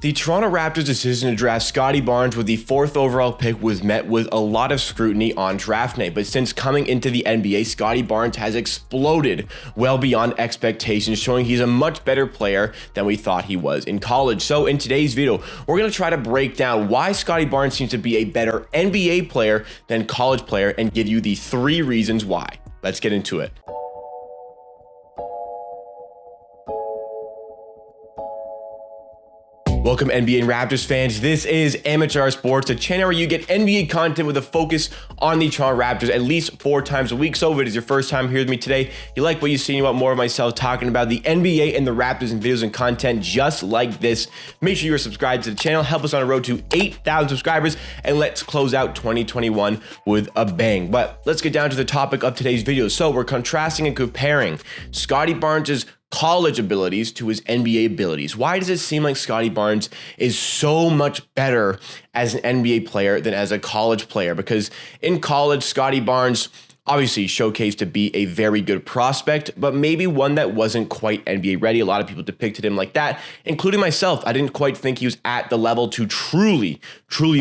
The Toronto Raptors' decision to draft Scottie Barnes with the 4th overall pick was met with a lot of scrutiny on draft night, but since coming into the NBA, Scottie Barnes has exploded well beyond expectations, showing he's a much better player than we thought he was in college. So in today's video, we're going to try to break down why Scottie Barnes seems to be a better NBA player than college player and give you the 3 reasons why. Let's get into it. Welcome NBA and Raptors fans. This is Amateur Sports, a channel where you get NBA content with a focus on the Toronto Raptors at least 4 times a week. So if it is your first time here with me today, you like what you see, you want more of myself talking about the NBA and the Raptors and videos and content just like this, make sure you are subscribed to the channel. Help us on a road to 8,000 subscribers, and let's close out 2021 with a bang. But let's get down to the topic of today's video. So we're contrasting and comparing Scottie Barnes' college abilities to his NBA abilities. Why does it seem like Scottie Barnes is so much better as an NBA player than as a college player? Because in college, Scottie Barnes obviously showcased to be a very good prospect, but maybe one that wasn't quite NBA ready. A lot of people depicted him like that, including myself. I didn't quite think he was at the level to truly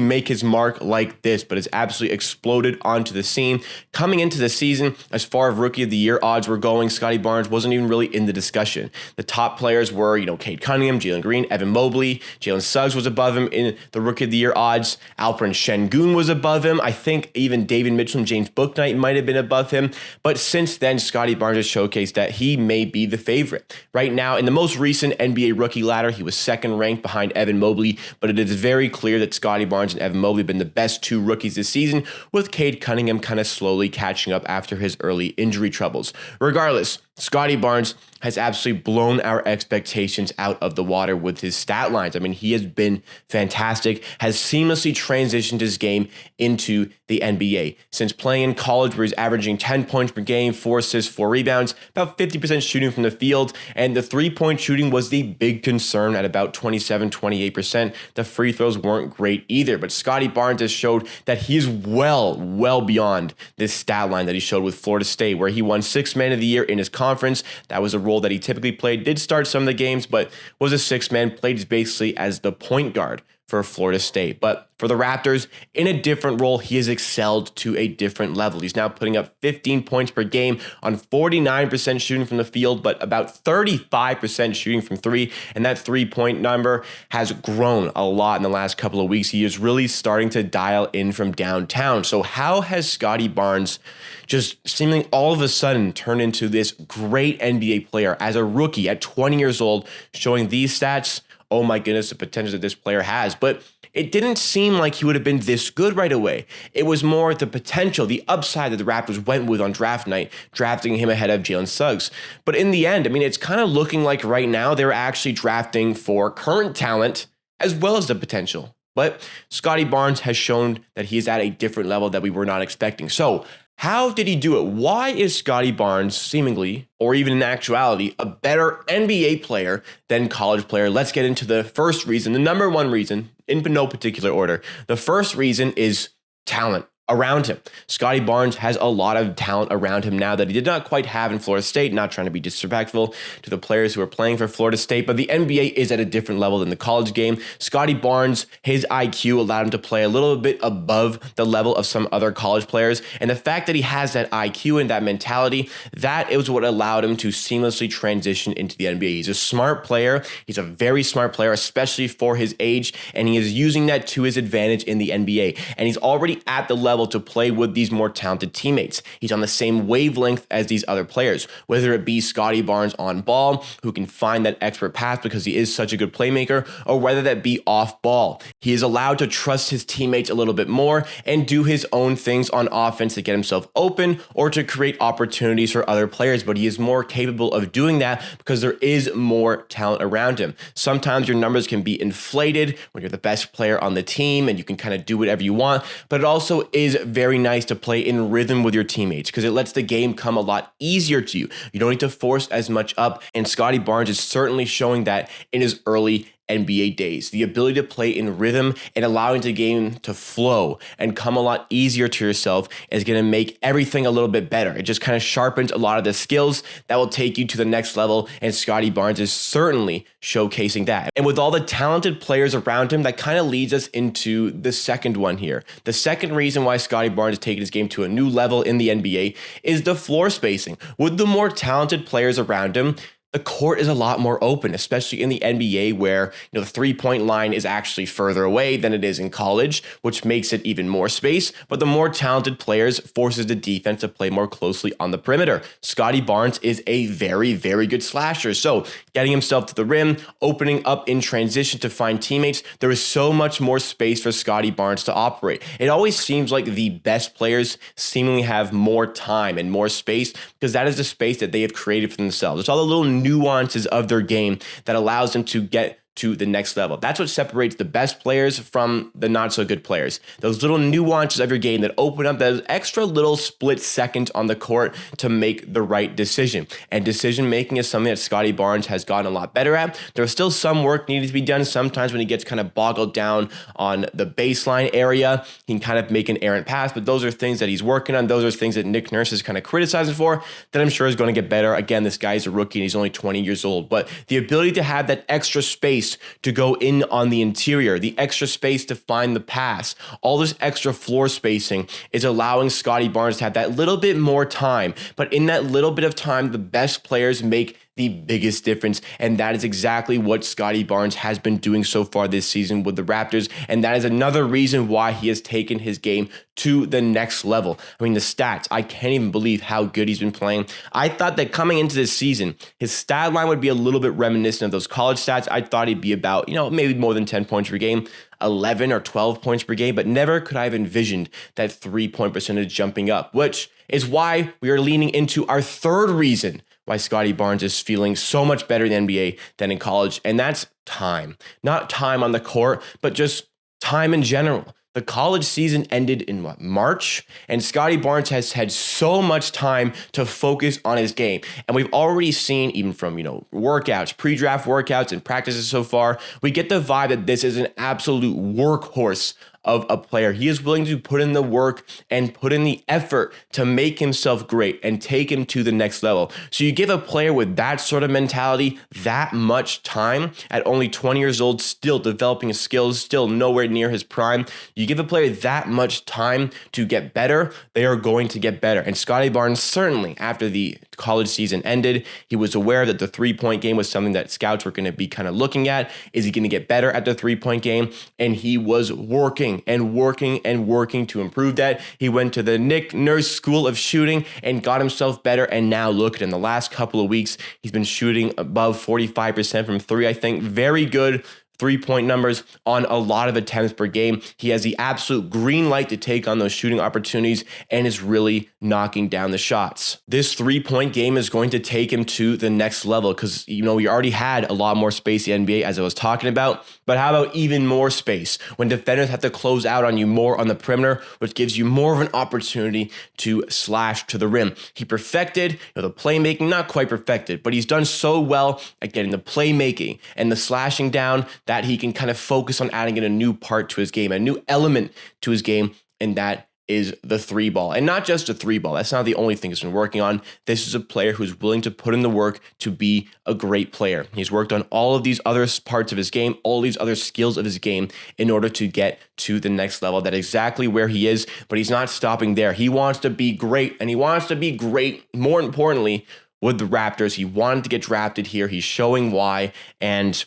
make his mark like this, but it's absolutely exploded onto the scene. Coming into the season, as far as Rookie of the Year odds were going, Scottie Barnes wasn't even really in the discussion. The top players were, Cade Cunningham, Jalen Green, Evan Mobley. Jalen Suggs was above him in the Rookie of the Year odds. Alperen Sengun was above him. I think even David Mitchell and James Bouknight might have been above him. But since then, Scottie Barnes has showcased that he may be the favorite. Right now, in the most recent NBA rookie ladder, he was 2nd ranked behind Evan Mobley, but it is very clear that Scottie Barnes and Evan Mobley have been the best 2 rookies this season, with Cade Cunningham kind of slowly catching up after his early injury troubles. Regardless, Scottie Barnes has absolutely blown our expectations out of the water with his stat lines. I mean, he has been fantastic, has seamlessly transitioned his game into the NBA. Since playing in college, where he's averaging 10 points per game, 4 assists, 4 rebounds, about 50% shooting from the field, and the 3-point shooting was the big concern at about 27-28%. The free throws weren't great either, but Scottie Barnes has showed that he is well beyond this stat line that he showed with Florida State, where he won 6th Man of the Year in his conference. That was a role that he typically played, did start some of the games, but was a 6th man, played basically as the point guard for Florida State. But for the Raptors, in a different role, he has excelled to a different level. He's now putting up 15 points per game on 49% shooting from the field, but about 35% shooting from 3. And that 3-point number has grown a lot in the last couple of weeks. He is really starting to dial in from downtown. So how has Scottie Barnes just seemingly all of a sudden turned into this great NBA player as a rookie at 20 years old, showing these stats? Oh my goodness, the potential that this player has. But it didn't seem like he would have been this good right away. It was more the potential, the upside that the Raptors went with on draft night, drafting him ahead of Jalen Suggs. But in the end, I mean, it's kind of looking like right now they're actually drafting for current talent as well as the potential. But Scottie Barnes has shown that he is at a different level that we were not expecting. So how did he do it? Why is Scottie Barnes seemingly, or even in actuality, a better NBA player than college player? Let's get into the first reason, the number 1 reason, in no particular order. The first reason is talent around him. Scottie Barnes has a lot of talent around him now that he did not quite have in Florida State. Not trying to be disrespectful to the players who are playing for Florida State, but the NBA is at a different level than the college game. Scottie Barnes, his IQ allowed him to play a little bit above the level of some other college players. And the fact that he has that IQ and that mentality, that is what allowed him to seamlessly transition into the NBA. He's a smart player. He's a very smart player, especially for his age, and he is using that to his advantage in the NBA. And he's already at the level to play with these more talented teammates. He's on the same wavelength as these other players, whether it be Scottie Barnes on ball, who can find that expert pass because he is such a good playmaker, or whether that be off ball. He is allowed to trust his teammates a little bit more and do his own things on offense to get himself open or to create opportunities for other players, but he is more capable of doing that because there is more talent around him. Sometimes your numbers can be inflated when you're the best player on the team and you can kind of do whatever you want, but it also is very nice to play in rhythm with your teammates because it lets the game come a lot easier to you. You don't need to force as much up, and Scottie Barnes is certainly showing that in his early NBA days. The ability to play in rhythm and allowing the game to flow and come a lot easier to yourself is going to make everything a little bit better. It just kind of sharpens a lot of the skills that will take you to the next level, and Scottie Barnes is certainly showcasing that. And with all the talented players around him, that kind of leads us into the second one here. The second reason why Scottie Barnes has taken his game to a new level in the NBA is the floor spacing. With the more talented players around him, the court is a lot more open, especially in the NBA where the three-point line is actually further away than it is in college, which makes it even more space. But the more talented players forces the defense to play more closely on the perimeter. Scottie Barnes is a very, very good slasher. So getting himself to the rim, opening up in transition to find teammates, there is so much more space for Scottie Barnes to operate. It always seems like the best players seemingly have more time and more space because that is the space that they have created for themselves. It's all the little nuances of their game that allows them to get to the next level. That's what separates the best players from the not so good players. Those little nuances of your game that open up that extra little split second on the court to make the right decision. And decision making is something that Scottie Barnes has gotten a lot better at. There's still some work needed to be done. Sometimes when he gets kind of boggled down on the baseline area, he can kind of make an errant pass, but those are things that he's working on. Those are things that Nick Nurse is kind of criticizing for that I'm sure is going to get better. Again, this guy's a rookie and he's only 20 years old, but the ability to have that extra space to go in on the interior, the extra space to find the pass, all this extra floor spacing is allowing Scottie Barnes to have that little bit more time. But in that little bit of time, the best players make the biggest difference, and that is exactly what Scottie Barnes has been doing so far this season with the Raptors, and that is another reason why he has taken his game to the next level. I mean, the stats, I can't even believe how good he's been playing. I thought that coming into this season, his stat line would be a little bit reminiscent of those college stats. I thought he'd be about, maybe more than 10 points per game, 11 or 12 points per game, but never could I have envisioned that 3-point percentage jumping up, which is why we are leaning into our third reason why Scottie Barnes is feeling so much better in the NBA than in college, and that's time. Not time on the court, but just time in general. The college season ended in March, and Scottie Barnes has had so much time to focus on his game. And we've already seen, even from, workouts, pre-draft workouts and practices so far, we get the vibe that this is an absolute workhorse of a player. He is willing to put in the work and put in the effort to make himself great and take him to the next level. So you give a player with that sort of mentality that much time at only 20 years old, still developing his skills, still nowhere near his prime. You give a player that much time to get better, they are going to get better. And Scottie Barnes, certainly after the college season ended, he was aware that the three-point game was something that scouts were going to be kind of looking at. Is he going to get better at the three-point game? And he was working to improve that. He went to the Nick Nurse School of Shooting and got himself better. And now look at him. The last couple of weeks, he's been shooting above 45% from three. I think very good three-point numbers on a lot of attempts per game. He has the absolute green light to take on those shooting opportunities and is really knocking down the shots. This three-point game is going to take him to the next level because, we already had a lot more space in the NBA as I was talking about, but how about even more space when defenders have to close out on you more on the perimeter, which gives you more of an opportunity to slash to the rim. He perfected the playmaking, not quite perfected, but he's done so well at getting the playmaking and the slashing down that he can kind of focus on adding in a new part to his game, a new element to his game, and that is the three ball. And not just a three ball. That's not the only thing he's been working on. This is a player who's willing to put in the work to be a great player. He's worked on all of these other parts of his game, all these other skills of his game in order to get to the next level. That's exactly where he is, but he's not stopping there. He wants to be great, and he wants to be great, more importantly, with the Raptors. He wanted to get drafted here. He's showing why, and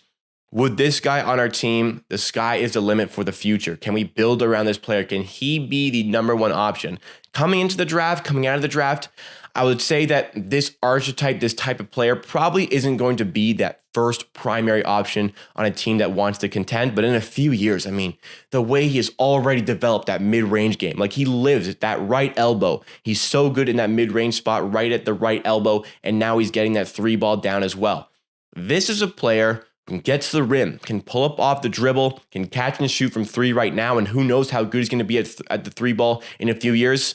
with this guy on our team, the sky is the limit for the future. Can we build around this player? Can he be the number one option? Coming into the draft, coming out of the draft, I would say that this archetype, this type of player probably isn't going to be that first primary option on a team that wants to contend. But in a few years, the way he has already developed that mid-range game, like he lives at that right elbow. He's so good in that mid-range spot, right at the right elbow. And now he's getting that three ball down as well. This is a player can get to the rim, can pull up off the dribble, can catch and shoot from three right now, and who knows how good he's going to be at the three ball in a few years.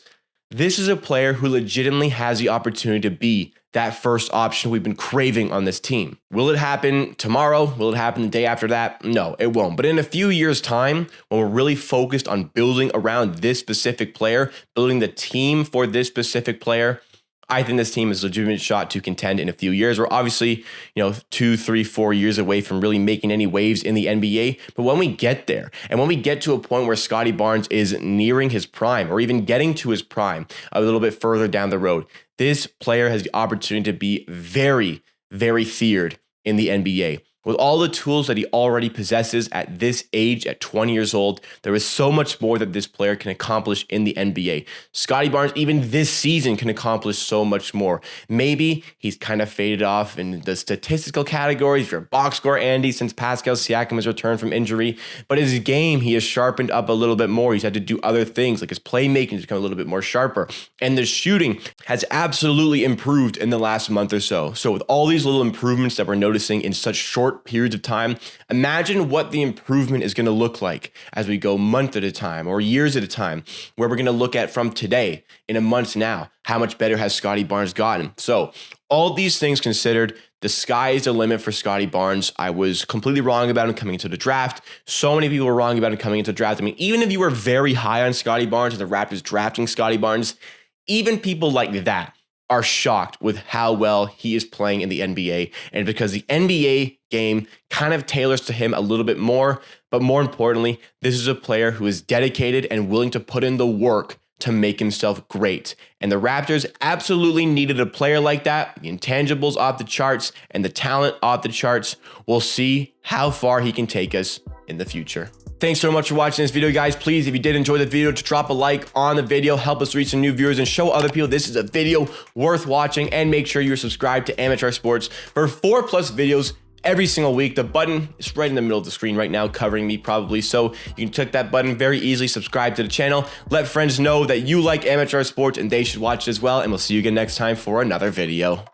This is a player who legitimately has the opportunity to be that first option we've been craving on this team. Will it happen tomorrow? Will it happen the day after that? No, it won't. But in a few years' time, when we're really focused on building around this specific player, building the team for this specific player, I think this team is a legitimate shot to contend in a few years. We're obviously, 2, 3, 4 years away from really making any waves in the NBA. But when we get there, and when we get to a point where Scottie Barnes is nearing his prime, or even getting to his prime a little bit further down the road, this player has the opportunity to be very, very feared in the NBA. With all the tools that he already possesses at this age, at 20 years old, there is so much more that this player can accomplish in the NBA. Scottie Barnes, even this season, can accomplish so much more. Maybe he's kind of faded off in the statistical categories. If you're a box score, Andy, since Pascal Siakam has returned from injury. But his game, he has sharpened up a little bit more. He's had to do other things, like his playmaking has become a little bit more sharper. And the shooting has absolutely improved in the last month or so. So with all these little improvements that we're noticing in such short periods of time, imagine what the improvement is going to look like as we go month at a time or years at a time, where we're going to look at from today in a month now, how much better has Scottie Barnes gotten. So all these things considered, the sky is the limit for Scottie Barnes. I was completely wrong about him coming into the draft. So many people were wrong about him coming into the draft. I mean, even if you were very high on Scottie Barnes and the Raptors drafting Scottie Barnes, even people like that are shocked with how well he is playing in the NBA. And because the NBA game kind of tailors to him a little bit more, but more importantly, this is a player who is dedicated and willing to put in the work to make himself great. And the Raptors absolutely needed a player like that. The intangibles off the charts and the talent off the charts. We'll see how far he can take us in the future. Thanks so much for watching this video, guys. Please, if you did enjoy the video, to drop a like on the video, help us reach some new viewers and show other people this is a video worth watching. And make sure you're subscribed to Amateur Sports for 4+ videos every single week. The button is right in the middle of the screen right now, covering me probably. So you can click that button very easily, subscribe to the channel, let friends know that you like Amateur Sports and they should watch it as well. And we'll see you again next time for another video.